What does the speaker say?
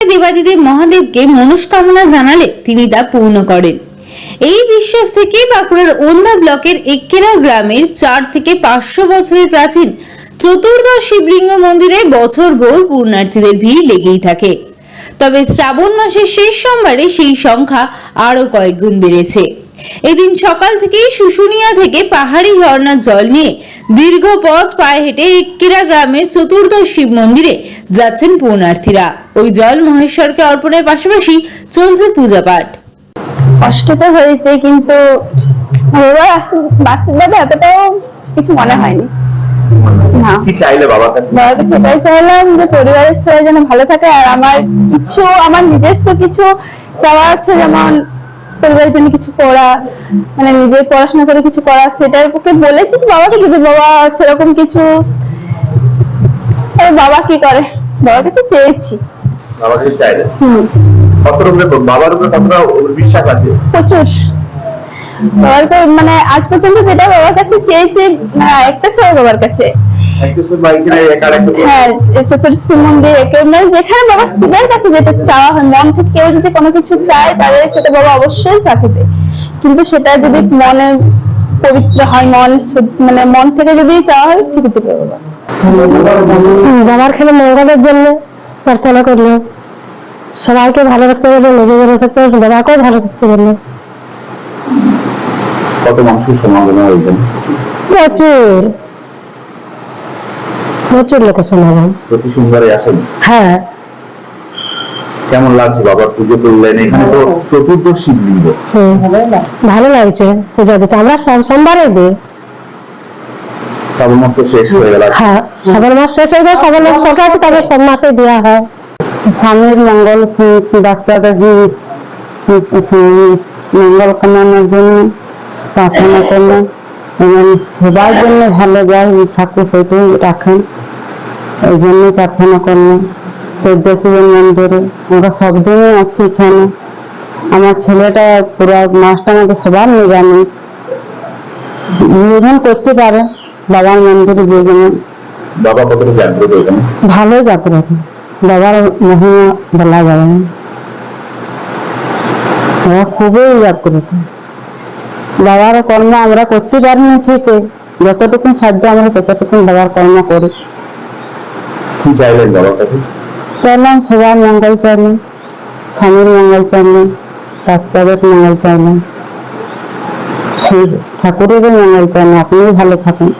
দেবাদিদেব মহাদেবকে মনস্কামনা জানালে তিনি তা পূর্ণ করেন। এই বিশ্বাস থেকে বাঁকুড়ার ওন্দা ব্লকের এক্কেরা গ্রামের 4 থেকে 500 বছরের প্রাচীন চতুর্দশ শিবলিঙ্গ মন্দিরে বছরভর পূর্ণার্থীদের ভিড় লেগেই থাকে। তবে শ্রাবণ মাসের শেষ সোমবারে সেই সংখ্যা আরো কয়েক গুণ বেড়েছে। এদিন সকাল থেকেই শুশুনিয়া থেকে পাহাড়ি ঝর্ণার জল নিয়ে দীর্ঘ পথ পায়ে হেঁটে এক্কেরা গ্রামের চতুর্দশ শিব মন্দিরে যাচ্ছেন পূর্ণার্থীরা। ওই জল মহেশ্বরকে অর্পণের পাশাপাশি চলছে পূজা পাঠ। কষ্ট তো হয়েছে, কিন্তু বাস্তববাদে এতটাও কিছু মনে হয়নি। না, কি চাইলে বাবার কাছে? সেটাই চাইলাম যে পরিবারের সবাই যেন ভালো থাকে, আর আমার নিজস্ব কিছু চাওয়া আছে, যেমন পরিবারের জন্য কিছু করা, মানে নিজের পড়াশোনা করে কিছু করা। সেটার পক্ষে বলেছি বাবাকে, যদি বাবা সেরকম কিছু, বাবা কি করে, বাবাকে তো চেয়েছি। বাবাকে চাইলে বাবার উপরে কতটা বিশ্বাস আছে? প্রচুর। বাবার তো মানে আজ পর্যন্ত যেটা বাবার কাছে চেয়েছি, একটা চাই বাবার কাছে, হ্যাঁ, চতুর্দশী মন্দির যেখানে বাবা শিবের কাছে যেটা চাওয়া হয়, মন থেকে কেউ যদি কোনো কিছু চায় তাহলে সেটা বাবা অবশ্যই সাথে দেয়। কিন্তু সেটা যদি মনে পবিত্র হয়, মানে মন থেকে যদি চাওয়া হয়, ঠিকই দেবে বাবা। বাবার খেলে মঙ্গলের জন্য প্রার্থনা করলো, সবাইকে ভালো রাখতে বললো, নিজে ভালো থাকতে বললো, বাবাকেও ভালো রাখতে বললো। কত মানুষের সমাগম হয়েছে? প্রচুর প্রচুর লোকের সমাগম। প্রতি সোমবারে আসেন? হ্যাঁ। কেমন লাগছে বাবার পুজো করলেন? এখানে তো চতুর্দশ শিবলিঙ্গ। ভালো লাগছে পূজা দিতে, আমরা সব সোমবারে দিই। শ্রাবণ মাস তো শেষ হয়ে গেল। হ্যাঁ, শ্রাবণ মাস শেষ হয়ে যায়, শ্রাবণ মাস সরকার, তবে সব মাসে দেওয়া হয়। স্বামীর মঙ্গল, বাচ্চাদের মঙ্গল কামনার জন্য প্রার্থনা করলেন, এবং সবার জন্য ভালো যায় ঠাকুর সেটাই রাখেন, এই জন্যই প্রার্থনা করলেন। 14 শিবের মন্দিরে আমরা সব দিনই আছি এখানে। আমার ছেলেটা পুরো মাসটা আমাদের সবার নিরামিষ, যেজন করতে পারে বাবার মন্দিরে, যে যেমন। বাবা কতটা জাগ্রত এখানে? ভালো জাগ্রত, বাবার মহিমা বলা যাবে না, বাবা খুবই জাগ্রত। বাবার কর্ম আমরা করতে পারিনি ঠিকই, যতটুকু সাধ্য আমরা ততটুকু বাবার কর্ম করি। কি চাইলেন বাবার কাছে? চাইলাম সবার মঙ্গল চাইলেন, স্বামীর মঙ্গল চাইলেন, বাচ্চাদের মঙ্গল চাইলেন, ঠাকুরেরও মঙ্গল চাইলেন, আপনিও ভালো থাকেন।